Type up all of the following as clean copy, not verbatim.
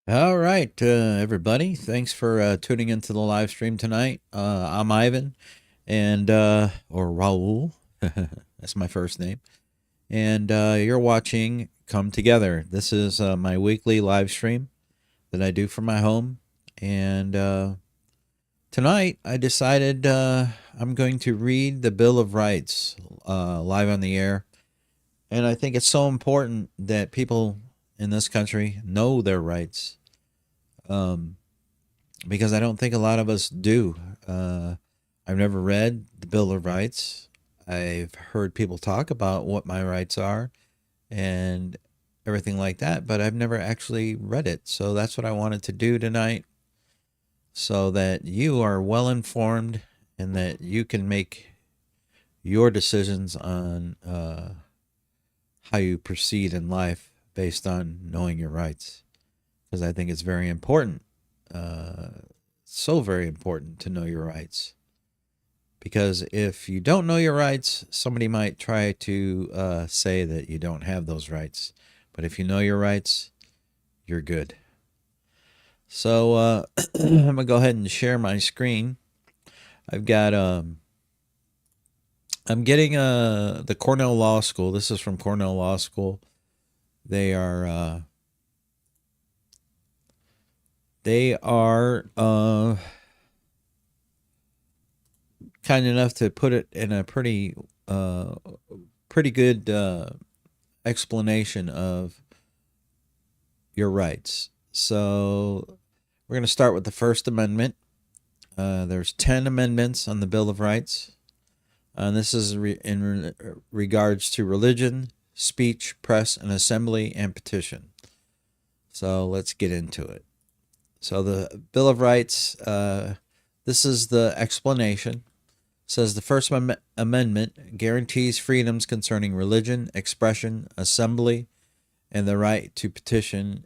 All right, everybody. Thanks for tuning into the live stream tonight. I'm Ivan, and or Raul. That's my first name. And you're watching Come Together. This is my weekly live stream that I do from my home. And tonight I decided I'm going to read the Bill of Rights live on the air. And I think it's so important that people in this country know their rights. Um, because I don't think a lot of us do. I've never read the Bill of Rights. I've heard people talk about what my rights are and everything like that, but I've never actually read it. So that's what I wanted to do tonight so that you are well informed and that you can make your decisions on how you proceed in life based on knowing your rights. Because I think it's very important. Uh, so very important to know your rights. Because if you don't know your rights, somebody might try to say that you don't have those rights. But if you know your rights, you're good. So I'm going to go ahead and share my screen. I've got, I'm getting the Cornell Law School. This is from Cornell Law School. They are, kind enough to put it in a uh, pretty good explanation of your rights. So we're going to start with the First Amendment. There's 10 amendments on the Bill of Rights. And this is in regards to religion, speech, press, and assembly, and petition. So let's get into it. So the Bill of Rights, this is the explanation. It says the First Amendment guarantees freedoms concerning religion, expression, assembly, and the right to petition.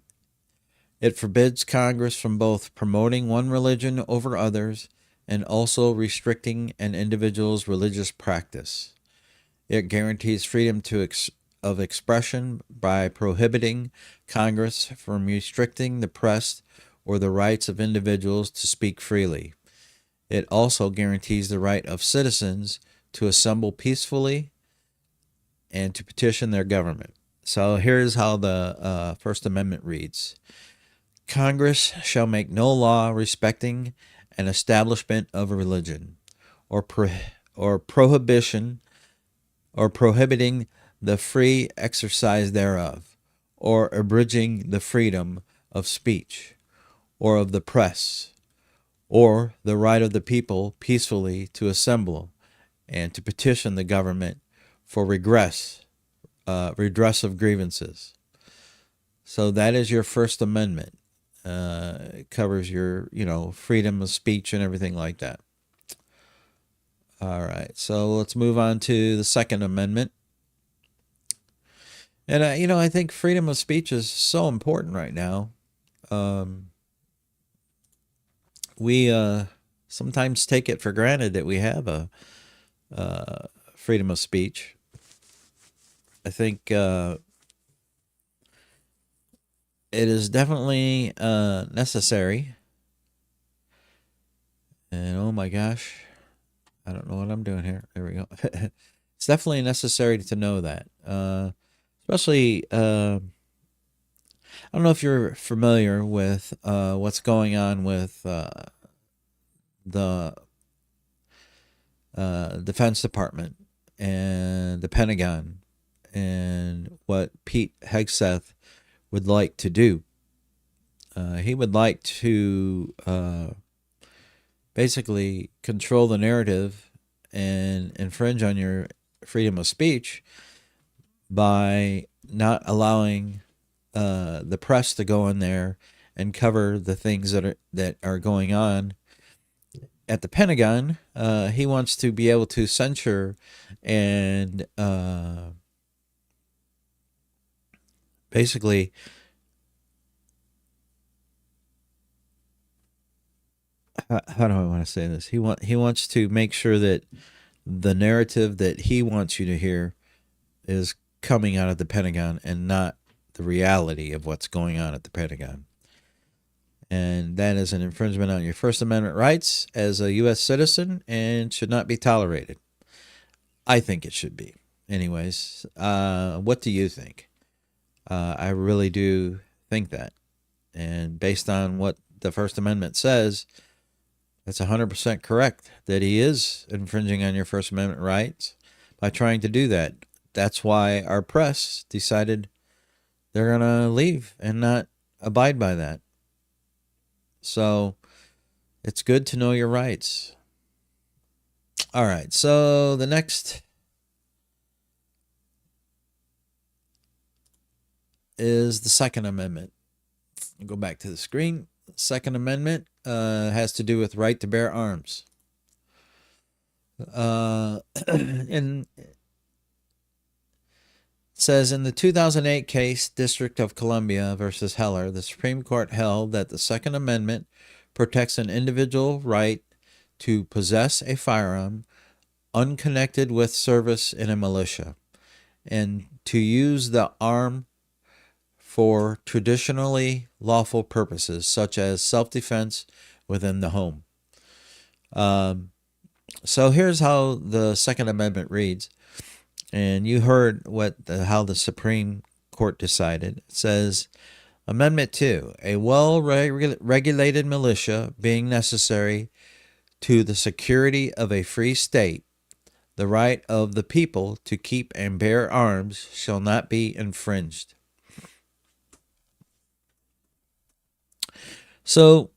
It forbids Congress from both promoting one religion over others and also restricting an individual's religious practice. It guarantees freedom of expression by prohibiting Congress from restricting the press or the rights of individuals to speak freely. It also guarantees the right of citizens to assemble peacefully and to petition their government. So here's how the First Amendment reads: Congress shall make no law respecting an establishment of a religion, or prohibition or prohibiting the free exercise thereof, or abridging the freedom of speech, or of the press, or the right of the people peacefully to assemble and to petition the government for redress of grievances. So that is your First Amendment. It covers your, freedom of speech and everything like that. All right, so let's move on to the Second Amendment. And, I think freedom of speech is so important right now. We sometimes take it for granted that we have a freedom of speech. I think it is definitely necessary. And oh my gosh, I don't know what I'm doing here. There we go. It's definitely necessary to know that. Especially, I don't know if you're familiar with what's going on with the Defense Department and the Pentagon and what Pete Hegseth would like to do. He would like to basically control the narrative and infringe on your freedom of speech by not allowing the press to go in there and cover the things that are going on at the Pentagon. He wants to be able to censure and basically how do I want to say this? He wants to make sure that the narrative that he wants you to hear is coming out of the Pentagon and not the reality of what's going on at the Pentagon. And that is an infringement on your First Amendment rights as a U.S. citizen and should not be tolerated. I think it should be. Anyways, what do you think? I really do think that. And based on what the First Amendment says, that's 100% correct that he is infringing on your First Amendment rights by trying to do that. That's why our press decided they're going to leave and not abide by that. So it's good to know your rights. All right, so the next is the Second Amendment. Go back to the screen. Second Amendment has to do with right to bear arms. And it says in the 2008 case, District of Columbia versus Heller, the Supreme Court held that the Second Amendment protects an individual right to possess a firearm unconnected with service in a militia and to use the arm for traditionally lawful purposes, such as self-defense within the home. So here's how the Second Amendment reads, and you heard how the Supreme Court decided. It says, Amendment 2, a well-regulated militia being necessary to the security of a free state, the right of the people to keep and bear arms shall not be infringed. So,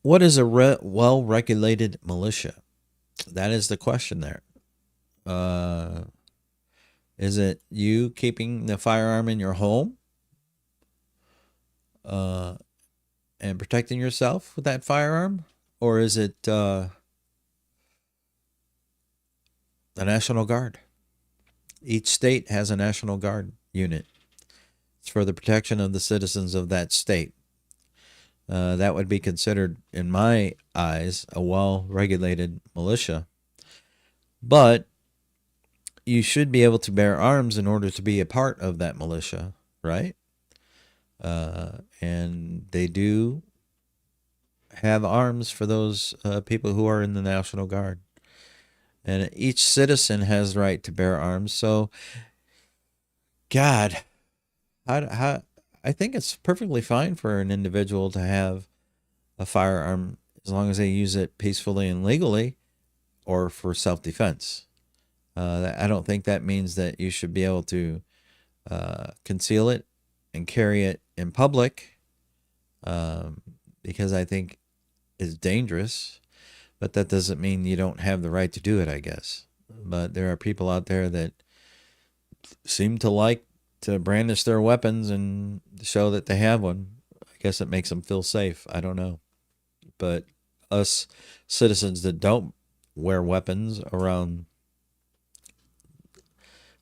what is a well-regulated militia? That is the question there. Is it you keeping the firearm in your home and protecting yourself with that firearm? Or is it the National Guard? Each state has a National Guard unit. It's for the protection of the citizens of that state. That would be considered, in my eyes, a well-regulated militia. But you should be able to bear arms in order to be a part of that militia, right? And they do have arms for those people who are in the National Guard. And each citizen has the right to bear arms. So, God, how I think it's perfectly fine for an individual to have a firearm as long as they use it peacefully and legally or for self-defense. I don't think that means that you should be able to conceal it and carry it in public because I think it's dangerous. But that doesn't mean you don't have the right to do it, I guess. But there are people out there that seem to like to brandish their weapons and show that they have one. I guess it makes them feel safe. I don't know. But us citizens that don't wear weapons around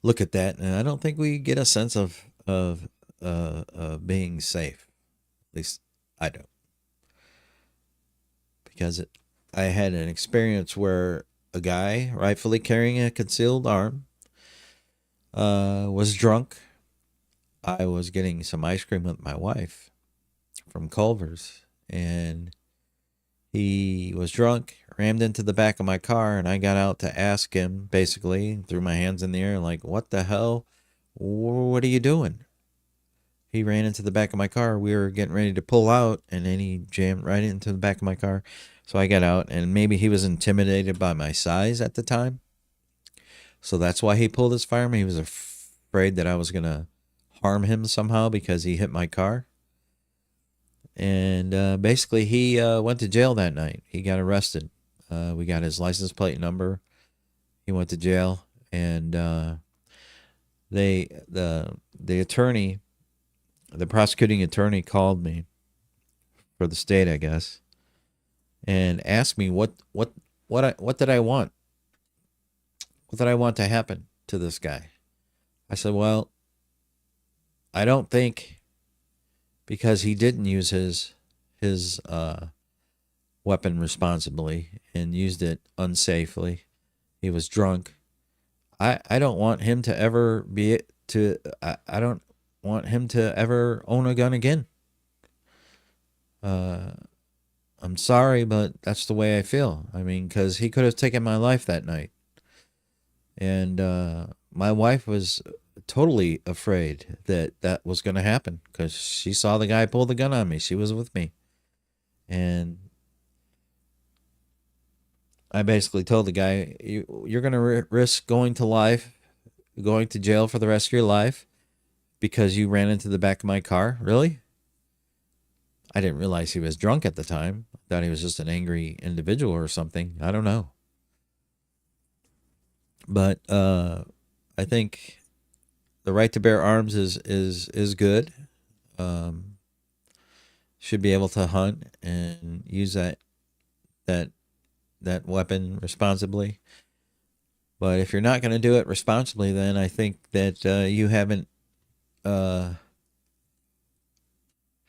look at that, and I don't think we get a sense of being safe. At least I don't. Because I had an experience where a guy, rightfully carrying a concealed arm, was drunk. I was getting some ice cream with my wife from Culver's, and he was drunk, rammed into the back of my car, and I got out to ask him, basically, threw my hands in the air, like, what the hell? What are you doing? He ran into the back of my car. We were getting ready to pull out, and then he jammed right into the back of my car. So I got out, and maybe he was intimidated by my size at the time. So that's why he pulled his firearm. He was afraid that I was going to harm him somehow because he hit my car. And basically, he went to jail that night. He got arrested. We got his license plate number. He went to jail, and the attorney, the prosecuting attorney, called me for the state, I guess, and asked me what did I want? What did I want to happen to this guy? I said, well, I don't think, because he didn't use his weapon responsibly and used it unsafely. He was drunk. I don't want him to ever I don't want him to ever own a gun again. I'm sorry, but that's the way I feel. I mean, because he could have taken my life that night. And my wife was totally afraid that that was going to happen because she saw the guy pull the gun on me. She was with me. And I basically told the guy, you're going to risk going to life, going to jail for the rest of your life because you ran into the back of my car. Really? I didn't realize he was drunk at the time. I thought he was just an angry individual or something. I don't know. But I think the right to bear arms is good. Um, should be able to hunt and use that that weapon responsibly. But if you're not going to do it responsibly, then I think that you haven't uh,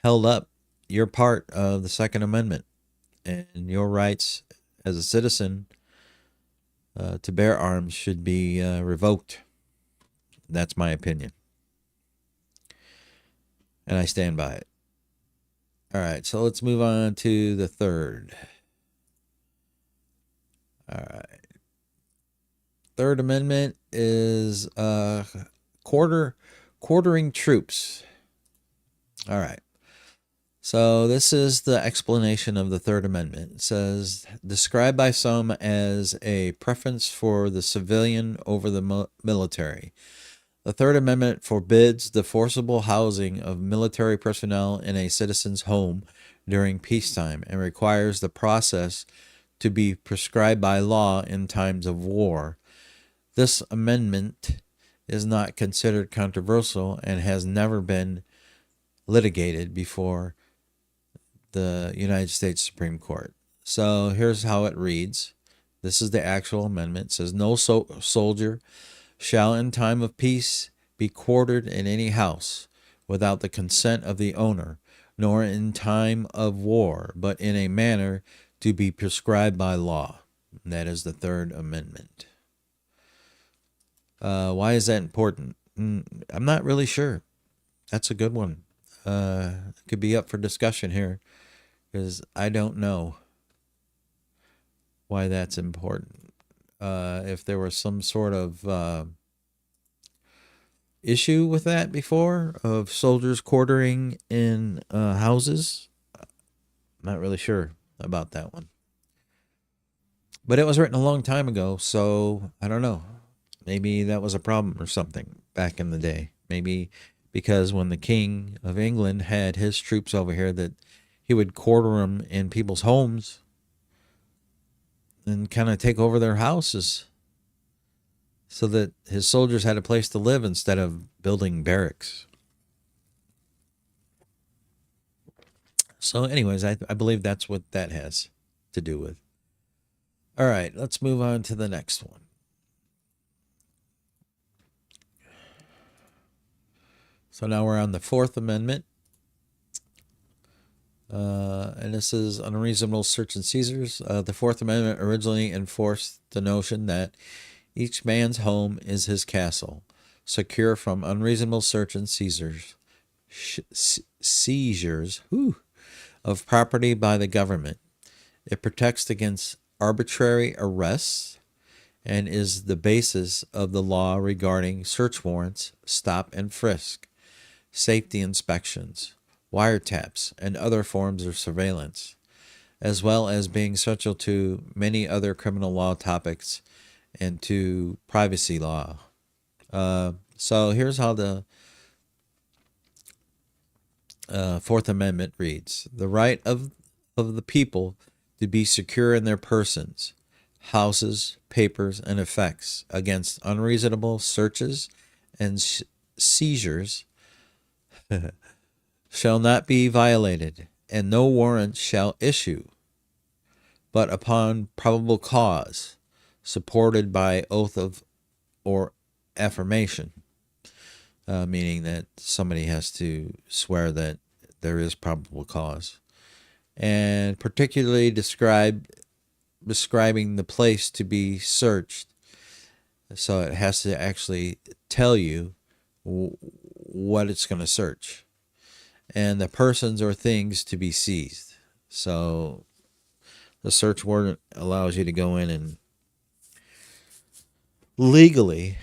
held up your part of the Second Amendment and your rights as a citizen to bear arms should be revoked. That's my opinion. And I stand by it. All right, so let's move on to the third. All right. Third Amendment is quartering troops. All right. So this is the explanation of the Third Amendment. It says, described by some as a preference for the civilian over the military. The Third Amendment forbids the forcible housing of military personnel in a citizen's home during peacetime and requires the process to be prescribed by law in times of war. This amendment is not considered controversial and has never been litigated before the United States Supreme Court. So here's how it reads. This is the actual amendment. It says, no soldier shall in time of peace be quartered in any house without the consent of the owner, nor in time of war, but in a manner to be prescribed by law. And that is the Third Amendment. Why is that important? I'm not really sure. That's a good one. Could be up for discussion here because I don't know why that's important. If there was some sort of issue with that before of soldiers quartering in houses, I'm not really sure about that one. But it was written a long time ago, so I don't know. Maybe that was a problem or something back in the day. Maybe because when the King of England had his troops over here, that he would quarter them in people's homes and kind of take over their houses so that his soldiers had a place to live instead of building barracks. So anyways, I believe that's what that has to do with. All right, let's move on to the next one. So now we're on the Fourth Amendment. And this is unreasonable search and seizures. The Fourth Amendment originally enforced the notion that each man's home is his castle, secure from unreasonable search and seizures of property by the government. It protects against arbitrary arrests and is the basis of the law regarding search warrants, stop and frisk, safety inspections, wiretaps, and other forms of surveillance, as well as being central to many other criminal law topics and to privacy law. So here's how the Fourth Amendment reads. The right of the people to be secure in their persons, houses, papers, and effects against unreasonable searches and seizures shall not be violated, and no warrant shall issue, but upon probable cause, supported by oath of or affirmation, meaning that somebody has to swear that there is probable cause, and particularly describing the place to be searched. So it has to actually tell you what it's going to search, and the persons or things to be seized. So the search warrant allows you to go in and legally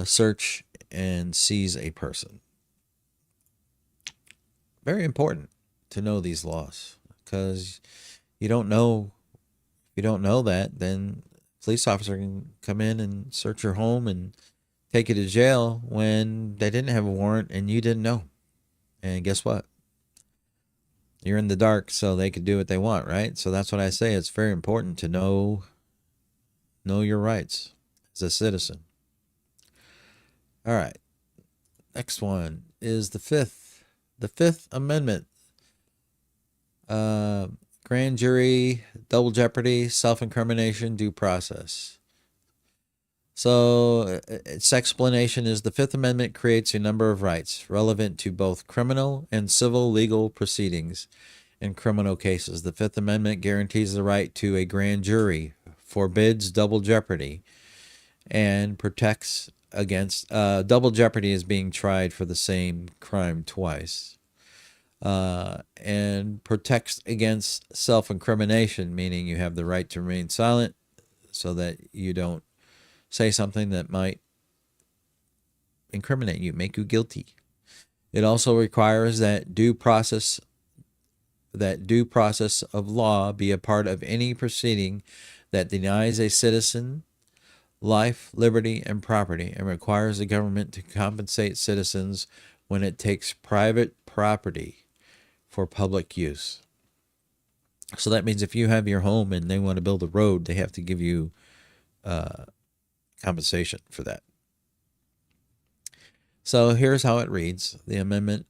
search and seize a person. Very important to know these laws, because you don't know that, then a police officer can come in and search your home and take you to jail when they didn't have a warrant and you didn't know. And guess what? You're in the dark, so they could do what they want, right? So that's what I say. It's very important to know your rights as a citizen. All right. Next one is the Fifth Amendment. Grand jury, double jeopardy, self-incrimination, due process. So its explanation is the Fifth Amendment creates a number of rights relevant to both criminal and civil legal proceedings in criminal cases. The Fifth Amendment guarantees the right to a grand jury, forbids double jeopardy, and protects against double jeopardy is being tried for the same crime twice. And protects against self-incrimination, meaning you have the right to remain silent so that you don't say something that might incriminate you, make you guilty. It also requires that due process of law be a part of any proceeding that denies a citizen life, liberty, and property, and requires the government to compensate citizens when it takes private property for public use. So that means if you have your home and they want to build a road, they have to give you compensation for that. So here's how it reads. The Amendment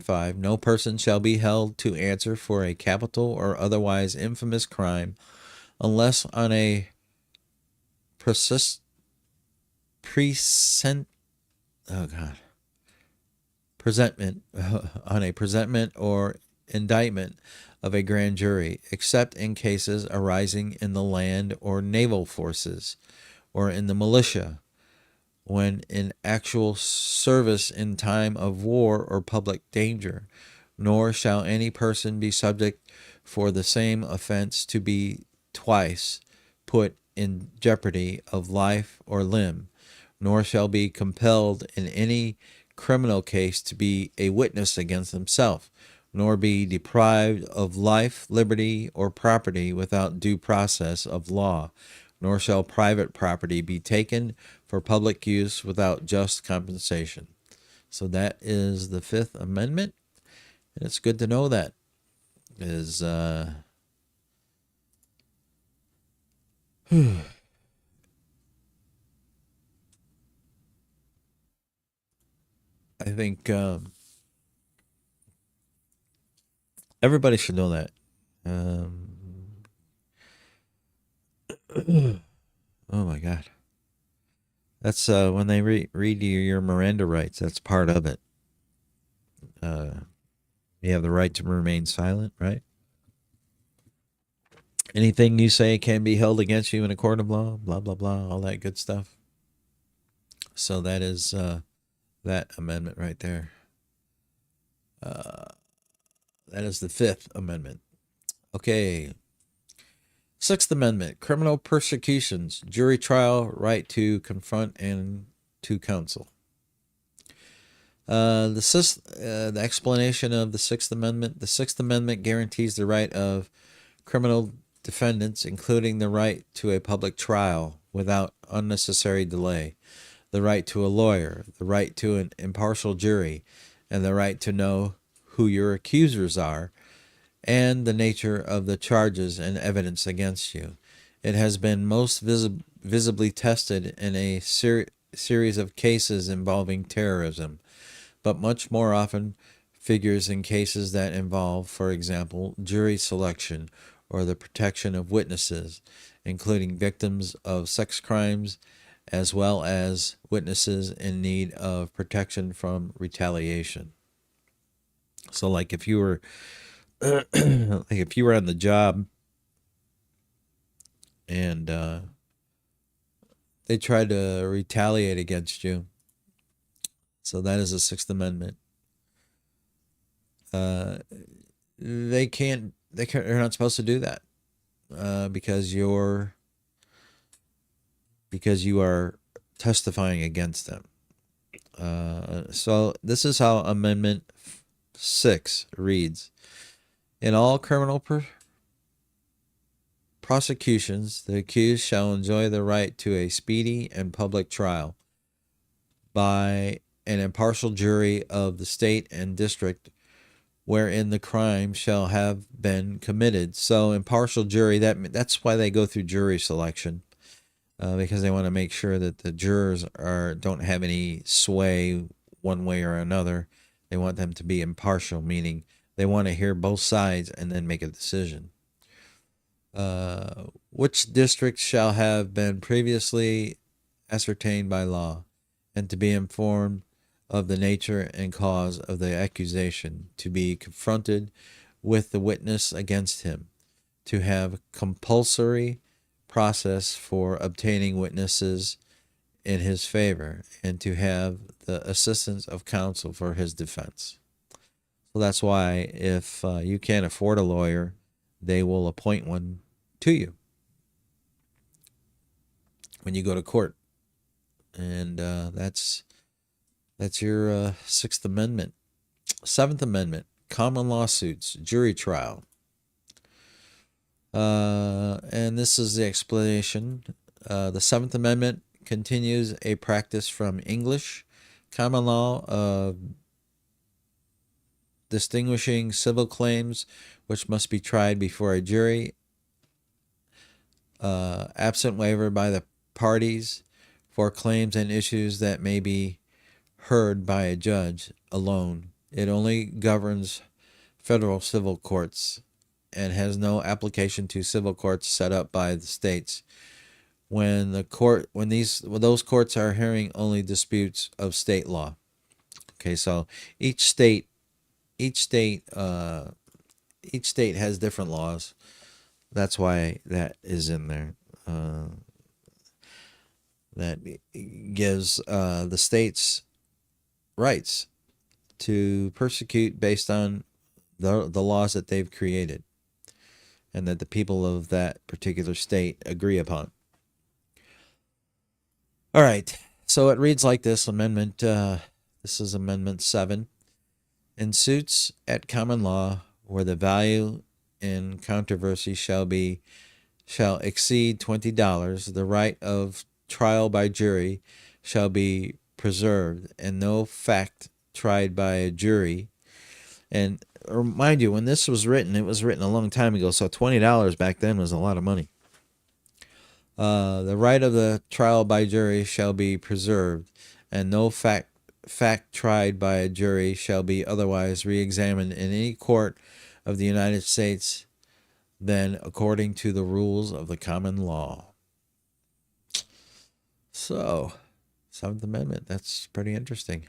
5. No person shall be held to answer for a capital or otherwise infamous crime unless on a presentment or indictment of a grand jury, except in cases arising in the land or naval forces or in the militia, when in actual service in time of war or public danger. Nor shall any person be subject for the same offense to be twice put in jeopardy of life or limb, nor shall be compelled in any criminal case to be a witness against himself, nor be deprived of life, liberty, or property without due process of law, nor shall private property be taken for public use without just compensation. So that is the Fifth Amendment, and it's good to know that. I think everybody should know that. Oh my God. That's when they read you your Miranda rights. That's part of it. You have the right to remain silent, right? Anything you say can be held against you in a court of law, blah, blah, blah, all that good stuff. So that is that amendment right there. That is the Fifth Amendment. Okay. Sixth Amendment, criminal persecutions, jury trial, right to confront and to counsel. The explanation of the Sixth Amendment. The Sixth Amendment guarantees the right of criminal defendants, including the right to a public trial without unnecessary delay, the right to a lawyer, the right to an impartial jury, and the right to know who your accusers are and the nature of the charges and evidence against you. It has been most visibly tested in a series of cases involving terrorism, but much more often figures in cases that involve, for example, jury selection or the protection of witnesses, including victims of sex crimes, as well as witnesses in need of protection from retaliation. So, like if you were, like if you were on the job and they tried to retaliate against you, so that is the Sixth Amendment. They can't they're not supposed to do that because you are testifying against them. So this is how Amendment 6 reads. In all criminal prosecutions, the accused shall enjoy the right to a speedy and public trial by an impartial jury of the state and district wherein the crime shall have been committed. So impartial jury, that's why they go through jury selection, because they want to make sure that the jurors don't have any sway one way or another. They want them to be impartial, meaning they want to hear both sides and then make a decision. Which district shall have been previously ascertained by law, and to be informed of the nature and cause of the accusation, to be confronted with the witness against him, to have compulsory process for obtaining witnesses in his favor, and to have the assistance of counsel for his defense. So that's why if you can't afford a lawyer, they will appoint one to you when you go to court. And that's your Sixth Amendment. Seventh Amendment, common lawsuits, jury trial. And this is the explanation. The Seventh Amendment continues a practice from English common law of distinguishing civil claims which must be tried before a jury, absent waiver by the parties, for claims and issues that may be heard by a judge alone. It only governs federal civil courts and has no application to civil courts set up by the states. When those courts are hearing only disputes of state law. Okay, so each state has different laws. That's why that is in there. That gives the states rights to persecute based on the laws that they've created and that the people of that particular state agree upon. All right, so it reads like this amendment. This is Amendment 7. In suits at common law where the value in controversy shall exceed $20, the right of trial by jury shall be preserved, and no fact tried by a jury. And remind you, when this was written, it was written a long time ago, so $20 back then was a lot of money. The right of the trial by jury shall be preserved, and no fact tried by a jury shall be otherwise re-examined in any court of the United States than according to the rules of the common law. So, Seventh Amendment, that's pretty interesting.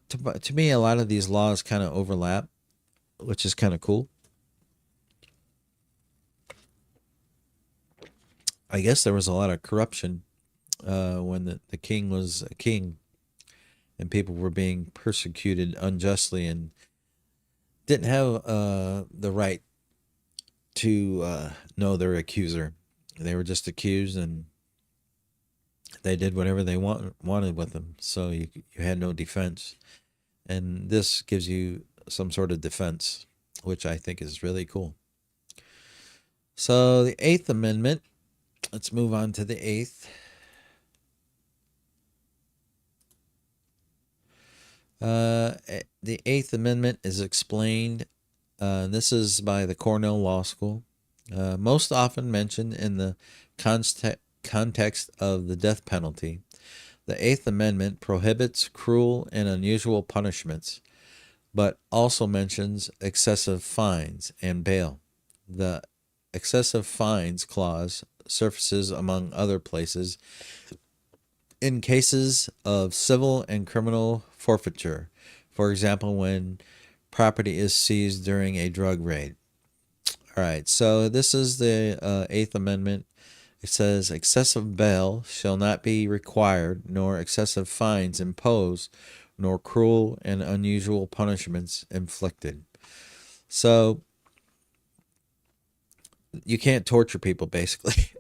To me, a lot of these laws kind of overlap, which is kind of cool. I guess there was a lot of corruption when the king was a king and people were being persecuted unjustly and didn't have the right to know their accuser. They were just accused and they did whatever they wanted with them. So you had no defense. And this gives you some sort of defense, which I think is really cool. So the Eighth Amendment, let's move on to the Eighth. The Eighth Amendment is explained. This is by the Cornell Law School. Most often mentioned in the context of the death penalty. The Eighth Amendment prohibits cruel and unusual punishments, but also mentions excessive fines and bail. The excessive fines clause surfaces among other places in cases of civil and criminal forfeiture, for example, when property is seized during a drug raid. All right, so this is the Eighth Amendment. It says excessive bail shall not be required, nor excessive fines imposed, nor cruel and unusual punishments inflicted. So you can't torture people, basically.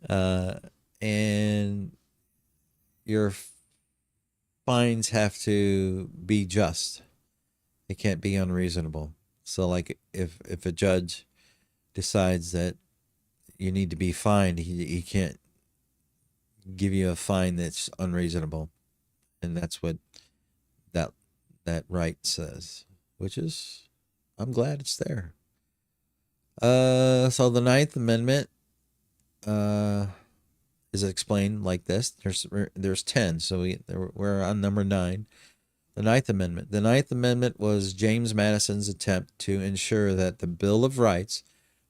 uh, and your fines have to be just. It can't be unreasonable. So, like, if a judge decides that you need to be fined, he can't give you a fine that's unreasonable, and that's what that that right says. Which is, I'm glad it's there. So the Ninth Amendment uh is explained like this. There's 10, so we're on number 9. The Ninth Amendment. The Ninth Amendment was James Madison's attempt to ensure that the Bill of Rights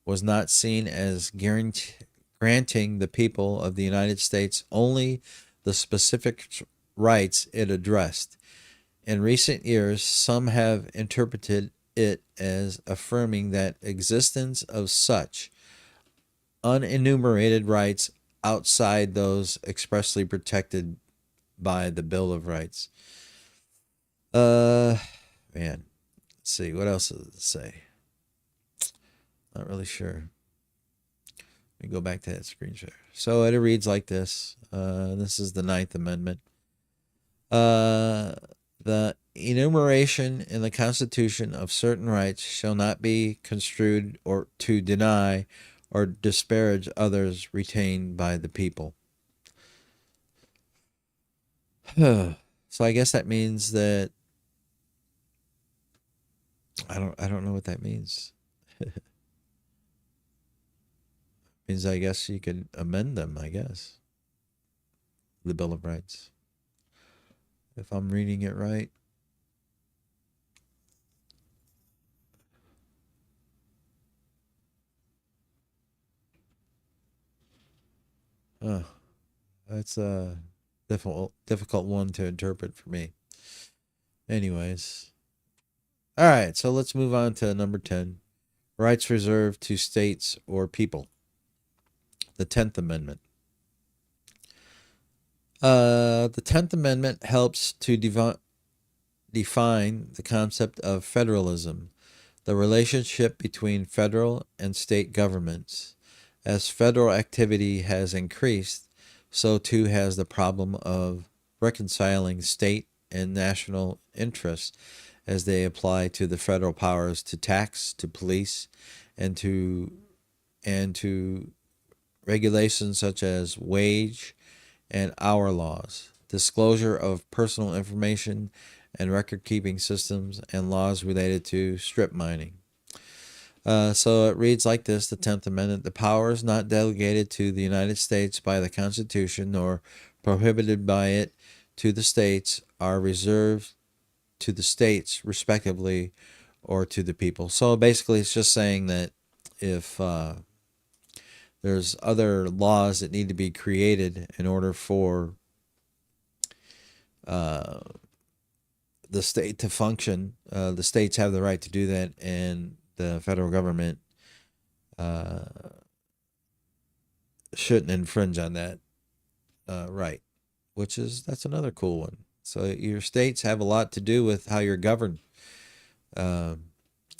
was not seen as granting the people of the United States only the specific rights it addressed. In recent years, some have interpreted it as affirming that existence of such unenumerated rights outside those expressly protected by the Bill of Rights. Uh, Man, let's see. What else does it say? Not really sure. Let me go back to that screen share. So it reads like this. This is the Ninth Amendment. The enumeration in the Constitution of certain rights shall not be construed or to deny or disparage others retained by the people. So I guess that means that I don't know what that means. Means I guess you could amend them, I guess. The Bill of Rights. If I'm reading it right. Oh, that's a difficult one to interpret for me. Anyways. All right, so let's move on to number 10. Rights reserved to states or people. The 10th Amendment. The 10th Amendment helps to define the concept of federalism, the relationship between federal and state governments. As federal activity has increased, so too has the problem of reconciling state and national interests as they apply to the federal powers to tax, to police, and to regulations such as wage and hour laws, disclosure of personal information and record keeping systems, and laws related to strip mining. So it reads like this: the 10th Amendment. The powers not delegated to the United States by the Constitution nor prohibited by it to the states are reserved to the states, respectively, or to the people. So basically, it's just saying that if there's other laws that need to be created in order for uh, the state to function, the states have the right to do that, and the federal government uh, shouldn't infringe on that right, that's another cool one. So your states have a lot to do with how you're governed.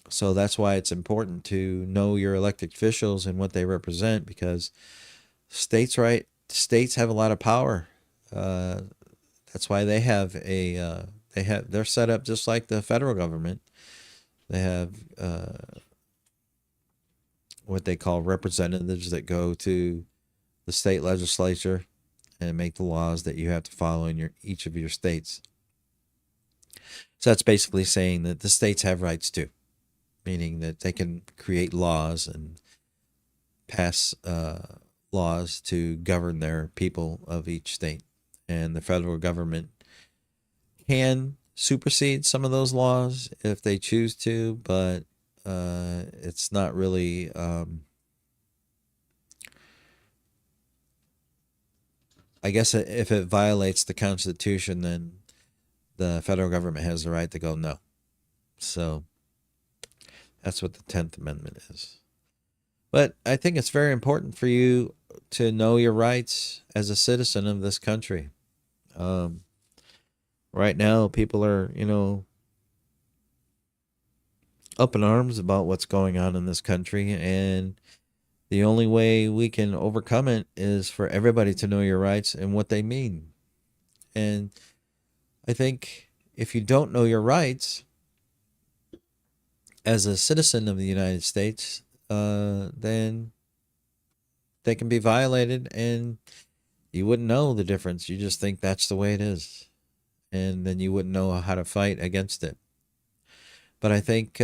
So that's why it's important to know your elected officials and what they represent, because states have a lot of power. That's why they have they're set up just like the federal government. They have what they call representatives that go to the state legislature and make the laws that you have to follow in each of your states. So that's basically saying that the states have rights too, meaning that they can create laws and pass laws to govern their people of each state. And the federal government can supersede some of those laws if they choose to, but it's not really I guess if it violates the Constitution, then the federal government has the right to go no. So that's what the 10th Amendment is. But I think it's very important for you to know your rights as a citizen of this country. Um, right now, people are, up in arms about what's going on in this country, and the only way we can overcome it is for everybody to know your rights and what they mean. And I think if you don't know your rights as a citizen of the United States, then they can be violated and you wouldn't know the difference. You just think that's the way it is. And then you wouldn't know how to fight against it. But I think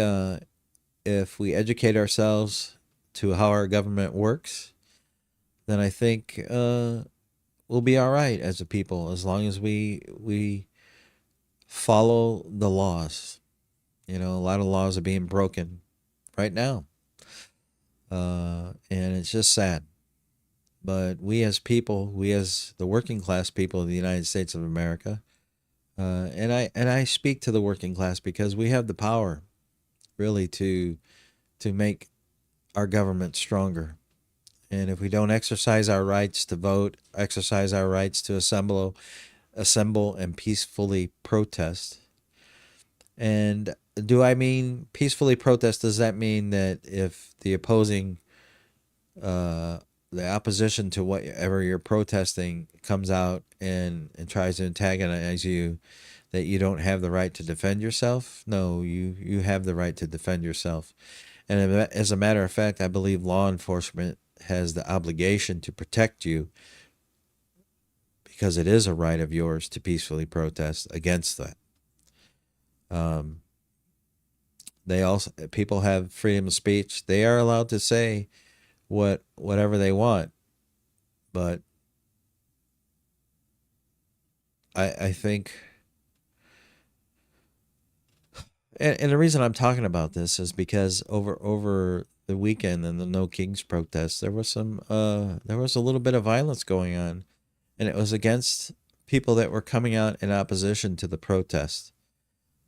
if we educate ourselves to how our government works, then I think we'll be all right as a people as long as we follow the laws. A lot of laws are being broken right now, and it's just sad. But we as people, we as the working class people of the United States of America, and I speak to the working class because we have the power, really, to make our government stronger. And if we don't exercise our rights to vote, exercise our rights to assemble and peacefully protest. And do I mean peacefully protest? Does that mean that if uh, the opposition to whatever you're protesting comes out and tries to antagonize you, that you don't have the right to defend yourself? No, you have the right to defend yourself. And as a matter of fact, I believe law enforcement has the obligation to protect you because it is a right of yours to peacefully protest against that. Um, they also people have freedom of speech. They are allowed to say whatever they want, but I think, and the reason I'm talking about this is because over the weekend in the No Kings protests, there was a little bit of violence going on, and it was against people that were coming out in opposition to the protest.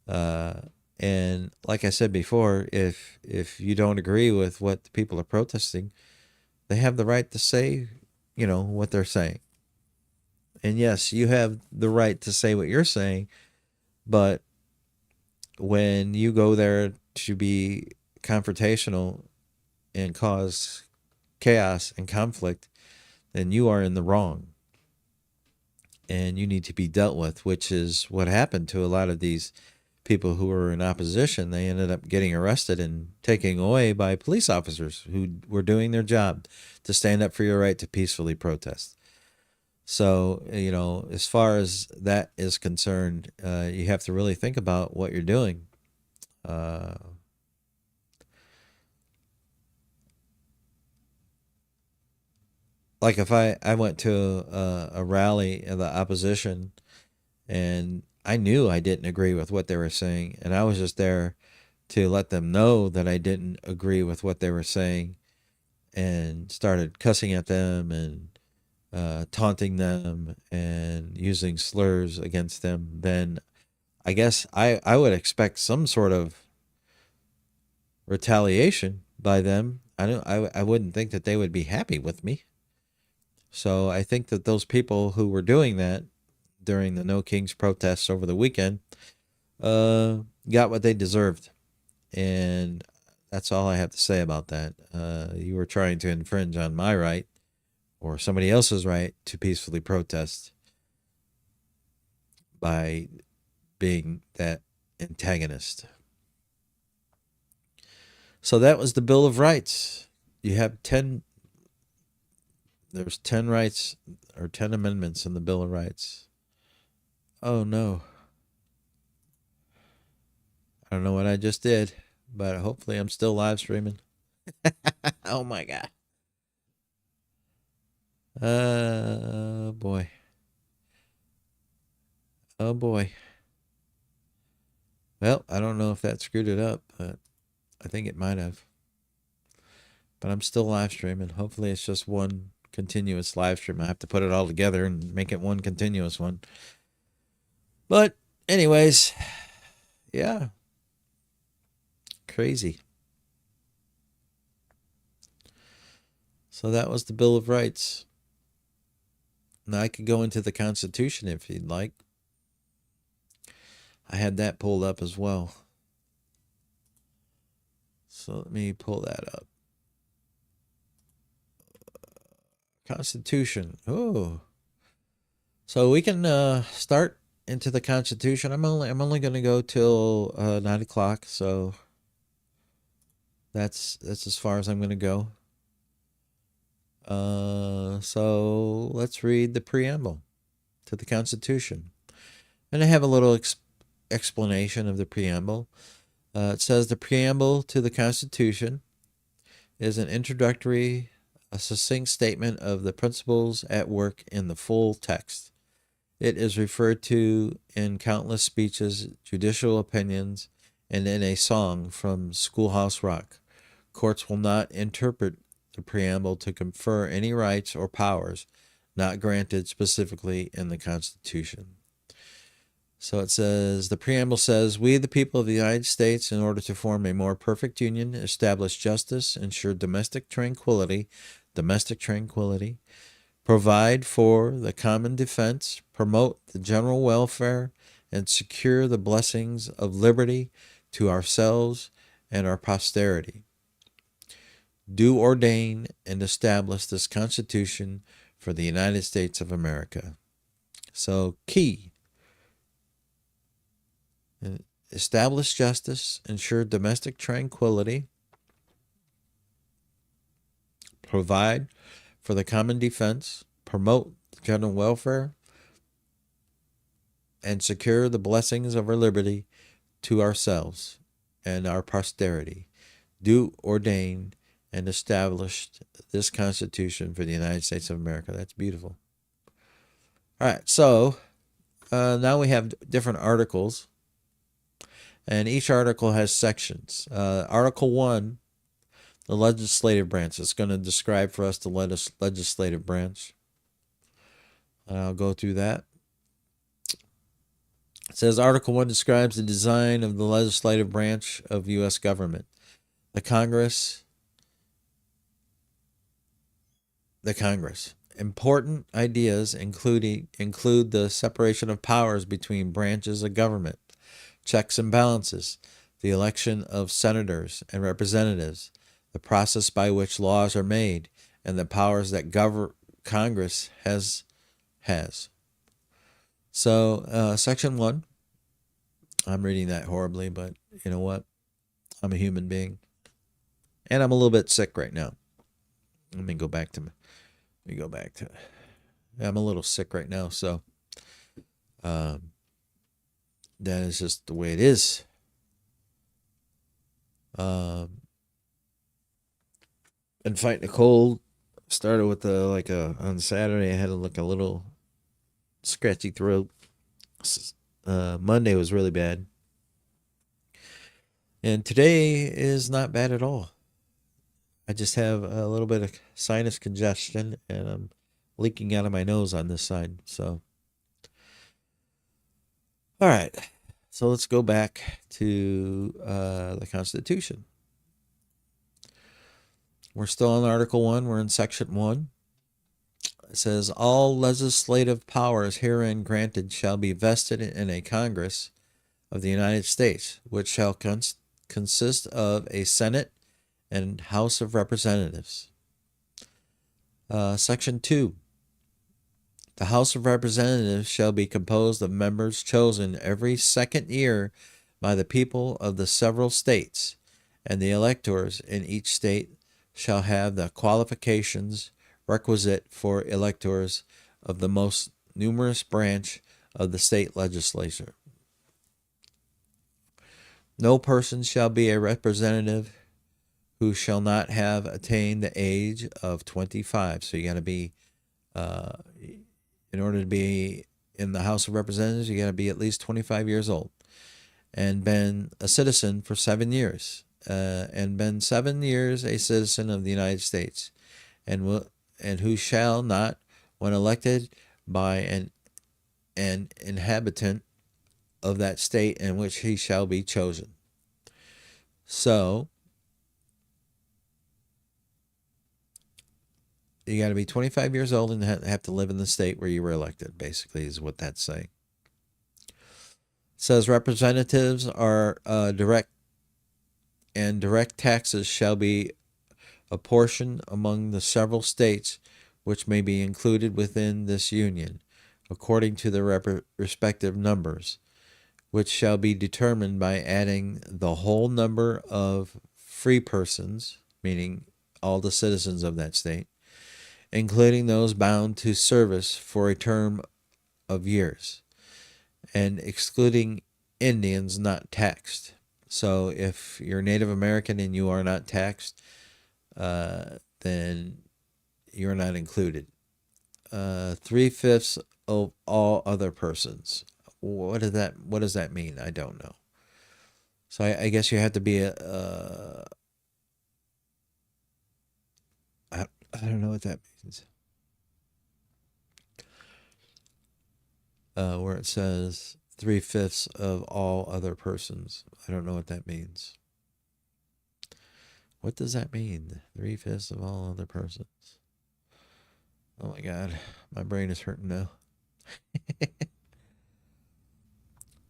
Uh, and like I said before, if you don't agree with what the people are protesting, they have the right to say, what they're saying. And yes, you have the right to say what you're saying, but when you go there to be confrontational and cause chaos and conflict, then you are in the wrong. And you need to be dealt with, which is what happened to a lot of these people who were in opposition. They ended up getting arrested and taken away by police officers who were doing their job to stand up for your right to peacefully protest. So, as far as that is concerned, you have to really think about what you're doing. Uh, like if I went to a rally of the opposition and I knew I didn't agree with what they were saying, and I was just there to let them know that I didn't agree with what they were saying, and started cussing at them and taunting them and using slurs against them, then I guess I would expect some sort of retaliation by them. I wouldn't think that they would be happy with me. So I think that those people who were doing that during the No Kings protests over the weekend got what they deserved. And that's all I have to say about that. You were trying to infringe on my right or somebody else's right to peacefully protest by being that antagonist. So that was the Bill of Rights. You have there's 10 rights or 10 amendments in the Bill of Rights. Oh no. I don't know what I just did, but hopefully I'm still live streaming. Oh my God. Boy. Oh boy. Well, I don't know if that screwed it up, but I think it might have. But I'm still live streaming. Hopefully it's just one continuous live stream. I have to put it all together and make it one continuous one. But anyways, yeah. Crazy. So that was the Bill of Rights. Now I could go into the Constitution if you'd like. I had that pulled up as well. So let me pull that up. Constitution. Oh. So we can start into the Constitution. I'm only going to go till 9 o'clock. So that's as far as I'm going to go. So let's read the preamble to the Constitution, and I have a little explanation of the preamble. It says the preamble to the Constitution is an introductory, a succinct statement of the principles at work in the full text. It is referred to in countless speeches, judicial opinions, and in a song from Schoolhouse Rock. Courts will not interpret the preamble to confer any rights or powers not granted specifically in the Constitution. So it says, the preamble says, we, the people of the United States, in order to form a more perfect union, establish justice, ensure domestic tranquility, provide for the common defense, promote the general welfare, and secure the blessings of liberty to ourselves and our posterity. Do ordain and establish this Constitution for the United States of America. So, key. Establish justice, ensure domestic tranquility, provide for the common defense, promote the general welfare, and secure the blessings of our liberty to ourselves and our posterity. Do ordain and establish this Constitution for the United States of America. That's beautiful. All right, so now we have different articles, and each article has sections. Article 1, the legislative branch. It's going to describe for us the legislative branch. I'll go through that. It says Article 1 describes the design of the legislative branch of U.S. government. The Congress. Important ideas include the separation of powers between branches of government, checks and balances, the election of senators and representatives, the process by which laws are made, and the powers that Congress has. So, Section 1, I'm reading that horribly, but you know what? I'm a human being. And I'm a little bit sick right now. Let me go back to I'm a little sick right now, so that is just the way it is. Been fighting a cold. Started with on Saturday I had a little scratchy throat. Monday was really bad. And today is not bad at all. I just have a little bit of sinus congestion, and I'm leaking out of my nose on this side. So, all right. So let's go back to the Constitution. We're still on Article 1. We're in Section 1. It says, all legislative powers herein granted shall be vested in a Congress of the United States, which shall consist of a Senate and House of Representatives. Section 2. The House of Representatives shall be composed of members chosen every second year by the people of the several states, and the electors in each state shall have the qualifications requisite for electors of the most numerous branch of the state legislature. No person shall be a representative who shall not have attained the age of 25. So you got to be, in order to be in the House of Representatives, you got to be at least 25 years old and been a citizen for 7 years, and been 7 years a citizen of the United States, and who shall not, when elected by an inhabitant of that state in which he shall be chosen. So, You got to be 25 years old and have to live in the state where you were elected, basically, is what that's saying. It says representatives are direct taxes shall be apportioned among the several states which may be included within this union, according to their respective numbers, which shall be determined by adding the whole number of free persons, meaning all the citizens of that state, including those bound to service for a term of years, and excluding Indians not taxed. So if you're Native American and you are not taxed, then you're not included. 3/5 of all other persons. What does that mean? I don't know. So I guess you have to be I don't know what that means. Where it says 3/5 of all other persons. I don't know what that means. What does that mean? 3/5 of all other persons. Oh my God, my brain is hurting now.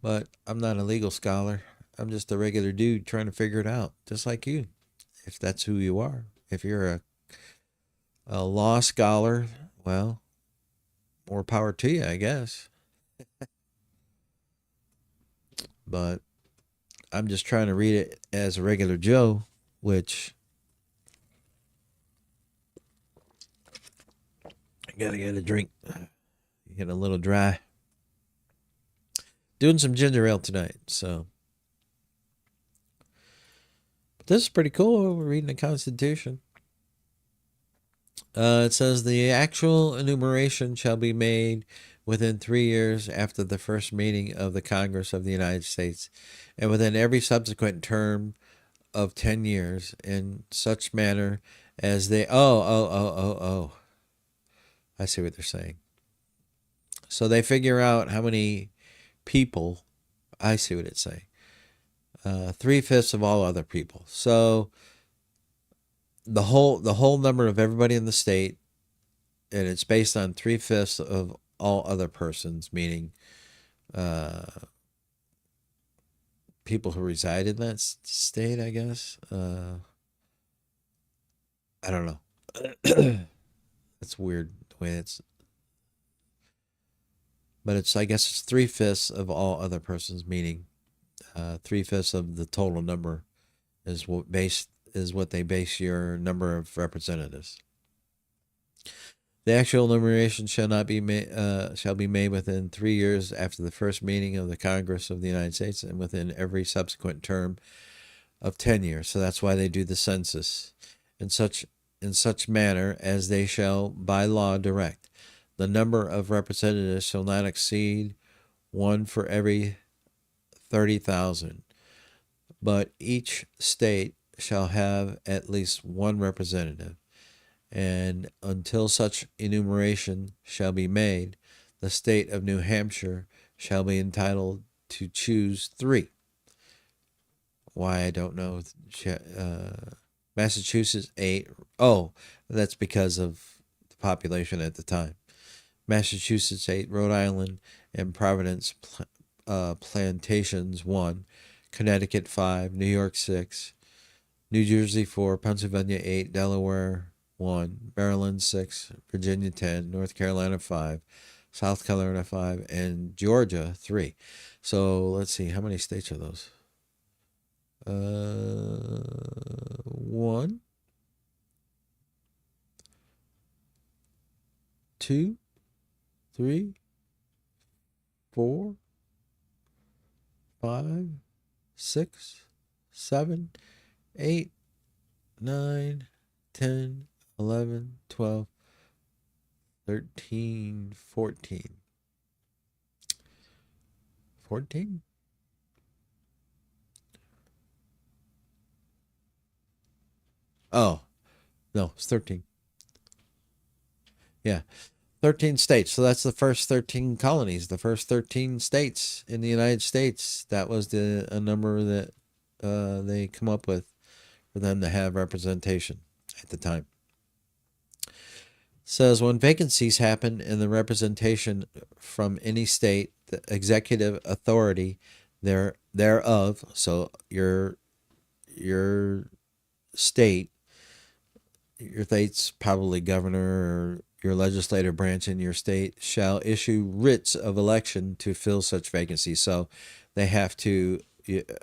But I'm not a legal scholar. I'm just a regular dude trying to figure it out, just like you, if that's who you are. If you're a law scholar, well, more power to you, I guess. But I'm just trying to read it as a regular Joe, which I gotta get a drink. Get a little dry. Doing some ginger ale tonight, so. But this is pretty cool. We're reading the Constitution. It says the actual enumeration shall be made within 3 years after the first meeting of the Congress of the United States, and within every subsequent term of 10 years, in such manner as they. Oh. I see what they're saying. So they figure out how many people. I see what it's saying. 3/5 of all other people. So the whole number of everybody in the state, and it's based on 3/5 of all other persons, meaning people who reside in that state, I guess. I don't know. That's weird the way it's. But I guess it's 3/5 of all other persons, meaning 3/5 of the total number is what they base your number of representatives. The actual enumeration shall be made within 3 years after the first meeting of the Congress of the United States, and within every subsequent term of 10 years. So that's why they do the census in such manner as they shall by law direct. The number of representatives shall not exceed one for every 30,000, but each state shall have at least one representative. And until such enumeration shall be made, the state of New Hampshire shall be entitled to choose 3. Why, I don't know. Massachusetts 8. Oh, that's because of the population at the time. Massachusetts 8, Rhode Island and Providence Plantations 1, Connecticut 5, New York 6, New Jersey 4, Pennsylvania 8, Delaware 1, Maryland 6, Virginia 10, North Carolina 5, South Carolina 5, and Georgia 3. So let's see, how many states are those? 1, 2, 3, 4, 5, 6, 7, 8, 9, 10, 11, 12, 13, 14. 14? Oh, no, it's 13. Yeah, 13 states. So that's the first 13 colonies, the first 13 states in the United States. That was a number that they come up with for them to have representation at the time. says when vacancies happen in the representation from any state, the executive authority thereof, so your state, your state's probably governor or your legislative branch in your state shall issue writs of election to fill such vacancies. So they have to,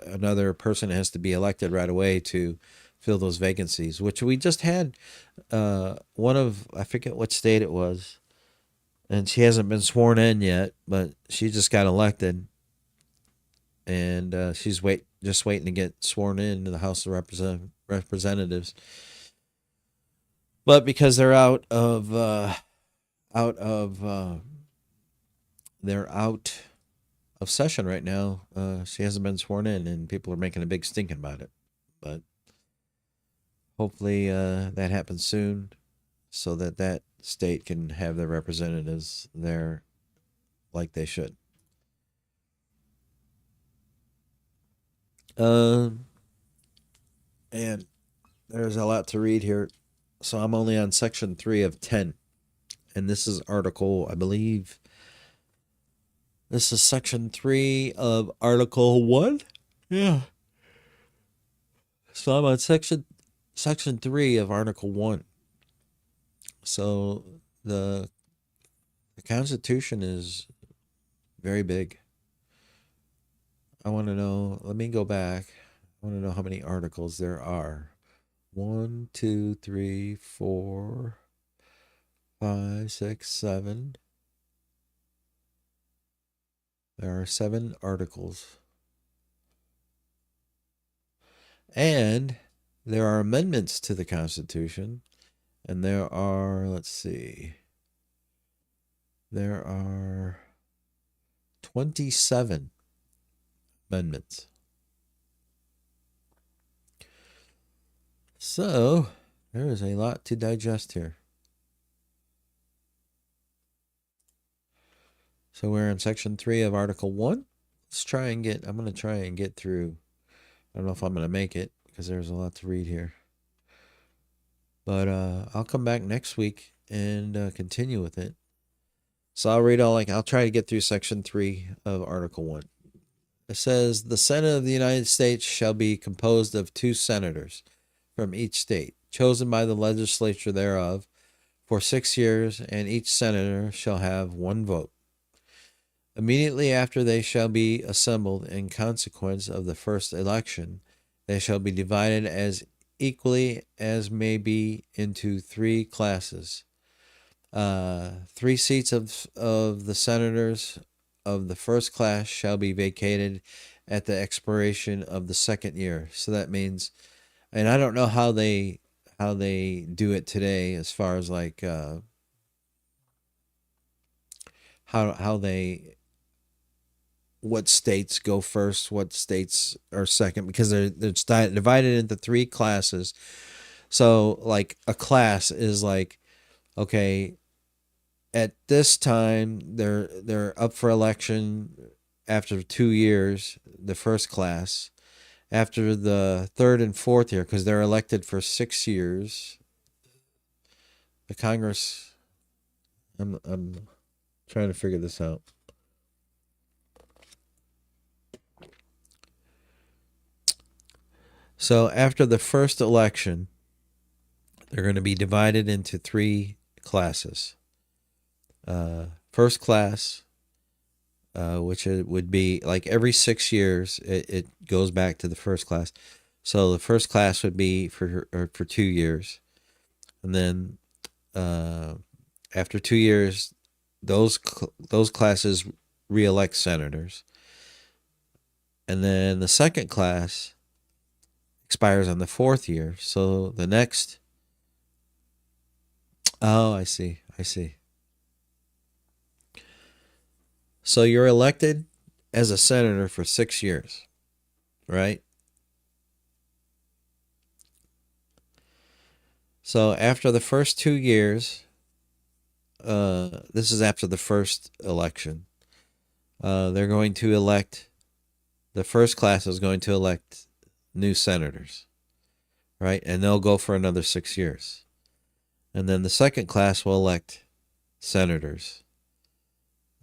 another person has to be elected right away to fill those vacancies, which we just had one of, I forget what state it was, and she hasn't been sworn in yet, but she just got elected, and she's just waiting to get sworn in to the House of Representatives. But because they're out of they're out of session right now, she hasn't been sworn in, and people are making a big stink about it. But hopefully that happens soon, so that that state can have their representatives there like they should. And there's a lot to read here. So I'm only on section 3 of 10. And this is article, I believe, this is section 3 of article 1. Yeah. So I'm on section 3 of article 1. So the Constitution is very big. I want to know, let me go back. I want to know how many articles there are. 1, 2, 3, 4, 5, 6, 7. There are 7 articles. And there are amendments to the Constitution. And there are, let's see, there are 27 amendments. So there is a lot to digest here. So we're in section 3 of article 1. I'm going to try and get through. I don't know if I'm going to make it because there's a lot to read here. But I'll come back next week and continue with it. So I'll try to get through section 3 of article 1. It says, the Senate of the United States shall be composed of 2 senators from each state, chosen by the legislature thereof, for 6 years, and each senator shall have 1 vote. Immediately after they shall be assembled in consequence of the first election, they shall be divided as equally as may be into 3 classes. 3 seats of the senators of the first class shall be vacated at the expiration of the second year. So that means, and I don't know how they do it today as far as like what states go first, what states are second, because they're divided into 3 classes. So like a class is like, okay, at this time they're up for election after 2 years, the first class. After the 3rd and 4th year, because they're elected for 6 years, the Congress. I'm trying to figure this out. So after the first election, they're going to be divided into 3 classes. First class, which it would be like every 6 years, it goes back to the first class. So the first class would be for 2 years, and then after 2 years, those classes re-elect senators, and then the second class expires on the 4th year. So the next. Oh, I see. So you're elected as a senator for 6 years, right? So after the first 2 years, this is after the first election, they're going to elect, the first class is going to elect new senators, right? And they'll go for another 6 years. And then the second class will elect senators.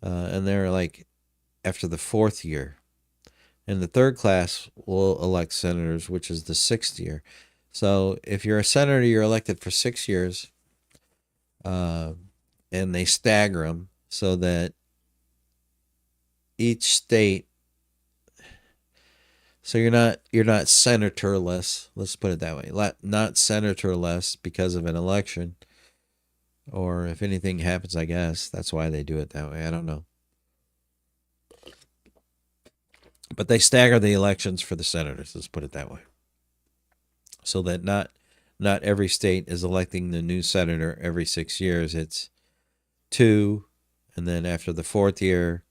And they're like after the fourth year. And the third class will elect senators, which is the sixth year. So if you're a senator, you're elected for 6 years, and they stagger them so that each state. So you're not senatorless. Let's put it that way. Not senatorless because of an election, or if anything happens, I guess that's why they do it that way. I don't know. But they stagger the elections for the senators. Let's put it that way, so that not every state is electing the new senator every 6 years. It's two, and then after the fourth year.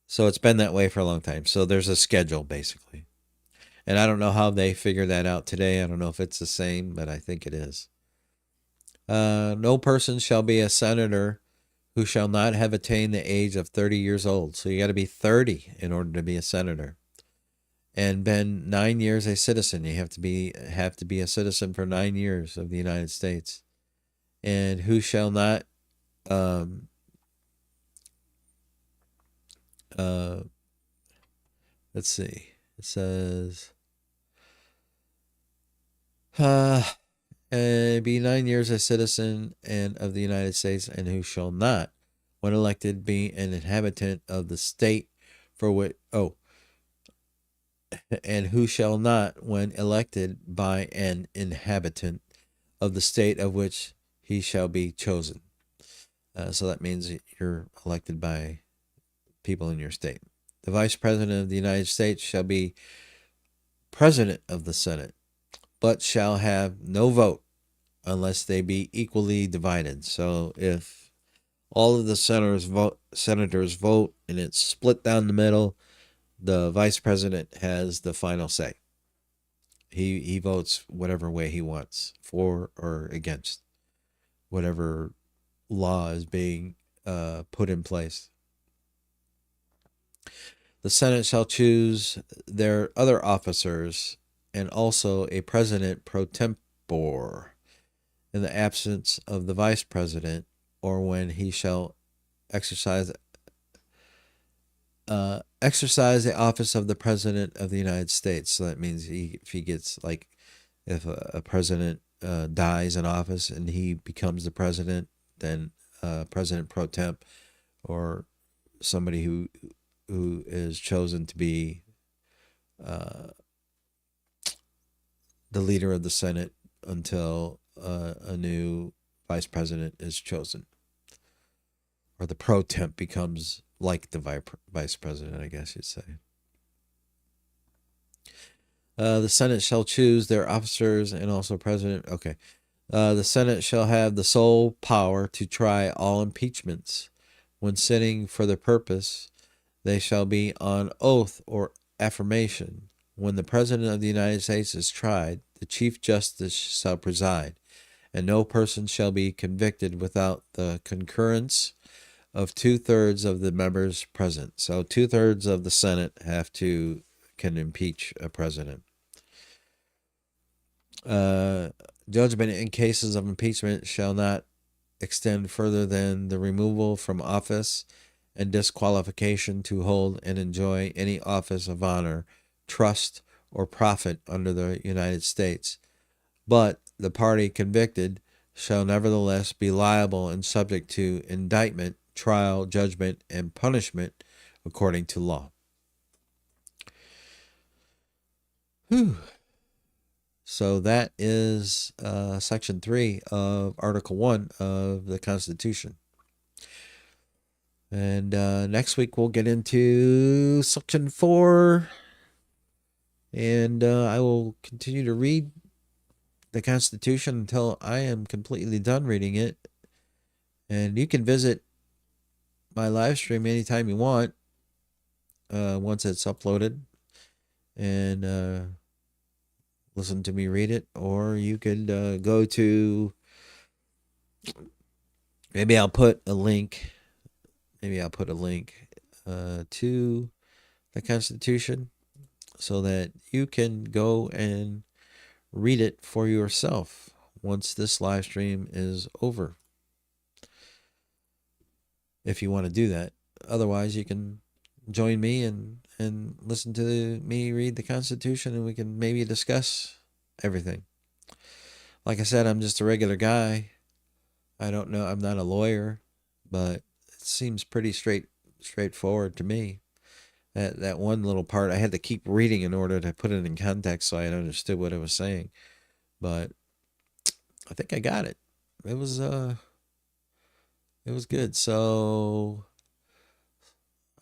So it's been that way for a long time. So there's a schedule basically, and I don't know how they figure that out today. I don't know if it's the same, but I think it is. No person shall be a senator who shall not have attained the age of 30 years old. So you got to be 30 in order to be a senator, and been 9 years a citizen. You have to be a citizen for 9 years of the United States, and who shall not let's see. It says be 9 years a citizen and of the United States, and who shall not, when elected, be an inhabitant of the state for which and who shall not, when elected by an inhabitant of the state of which he shall be chosen. So that means you're elected by people in your state. The Vice President of the United States shall be President of the Senate, but shall have no vote unless they be equally divided. So if all of the senators vote and it's split down the middle, the vice president has the final say. He votes whatever way he wants, for or against whatever law is being put in place. The Senate shall choose their other officers and also a president pro tempore in the absence of the vice president, or when he shall exercise the office of the president of the United States. So that means if he gets, like, if a president dies in office and he becomes the president, then president pro temp, or somebody who is chosen to be the leader of the Senate until a new vice president is chosen, or the pro temp becomes like the vice president, I guess you'd say. The Senate shall choose their officers and also president. Okay. The Senate shall have the sole power to try all impeachments. When sitting for the purpose, they shall be on oath or affirmation. When the President of the United States is tried, the Chief Justice shall preside, and no person shall be convicted without the concurrence of 2/3 of the members present. So 2/3 of the Senate can impeach a president. Judgment in cases of impeachment shall not extend further than the removal from office and disqualification to hold and enjoy any office of honor, trust, or profit under the United States. But the party convicted shall nevertheless be liable and subject to indictment, trial, judgment, and punishment according to law. Whew. So that is Section 3 of Article 1 of the Constitution. And next week we'll get into Section 4, and I will continue to read the Constitution until I am completely done reading it. And you can visit my live stream anytime you want once it's uploaded, and listen to me read it. Or you could go to, maybe I'll put a link to the Constitution so that you can go and read it for yourself once this live stream is over, if you want to do that. Otherwise, you can join me and listen to me read the Constitution, and we can maybe discuss everything. Like I said, I'm just a regular guy. I don't know. I'm not a lawyer, but it seems pretty straightforward to me. That one little part I had to keep reading in order to put it in context so I understood what it was saying. But I think I got it. It was good. So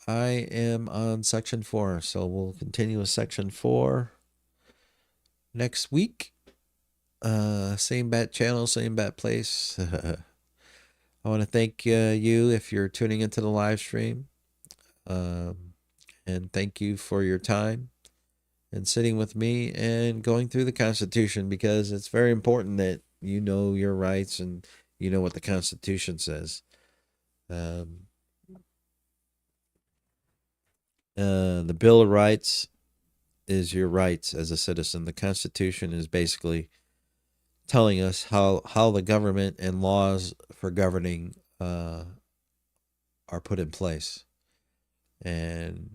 I am on section 4. So we'll continue with section 4 next week. Same bat channel, same bat place. I want to thank you if you're tuning into the live stream. And thank you for your time and sitting with me and going through the Constitution, because it's very important that you know your rights and you know what the Constitution says. The Bill of Rights is your rights as a citizen. The Constitution is basically telling us how the government and laws for governing are put in place. And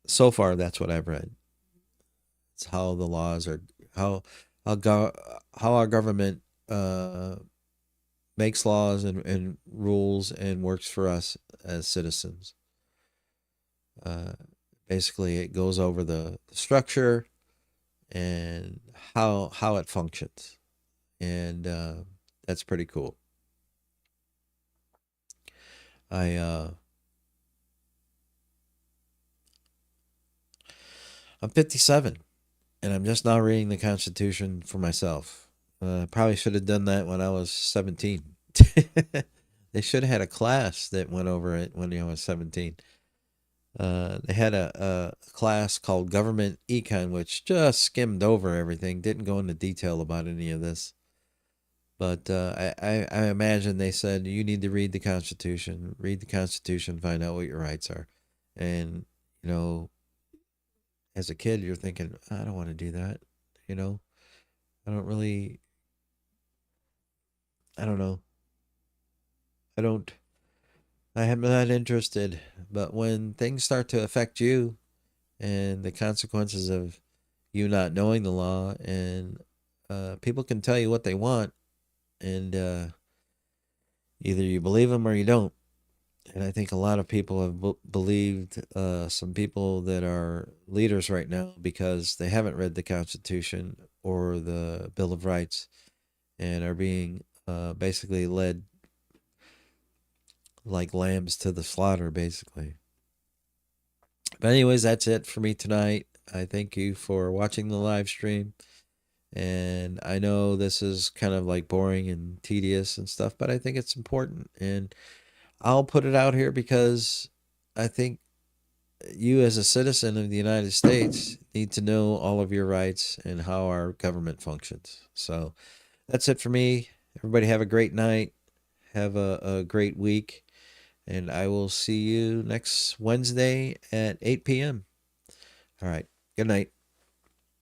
so far, that's what I've read. It's how the laws are, how our government makes laws and rules and works for us as citizens. Basically, it goes over the structure and how it functions, and that's pretty cool. I'm 57, and I'm just now reading the Constitution for myself. Probably should have done that when I was 17. They should have had a class that went over it when I was 17. They had a class called Government Econ, which just skimmed over everything, didn't go into detail about any of this. But I imagine they said, you need to read the Constitution, find out what your rights are. And, as a kid, you're thinking, I don't want to do that. I don't really, I don't know. I am not interested. But when things start to affect you and the consequences of you not knowing the law, and people can tell you what they want, and either you believe them or you don't. And I think a lot of people have believed some people that are leaders right now because they haven't read the Constitution or the Bill of Rights, and are being basically led like lambs to the slaughter, basically. But anyways, that's it for me tonight. I thank you for watching the live stream. And I know this is kind of like boring and tedious and stuff, but I think it's important. And I'll put it out here because I think you, as a citizen of the United States, need to know all of your rights and how our government functions. So that's it for me. Everybody have a great night. Have a great week. And I will see you next Wednesday at 8 p.m. All right. Good night.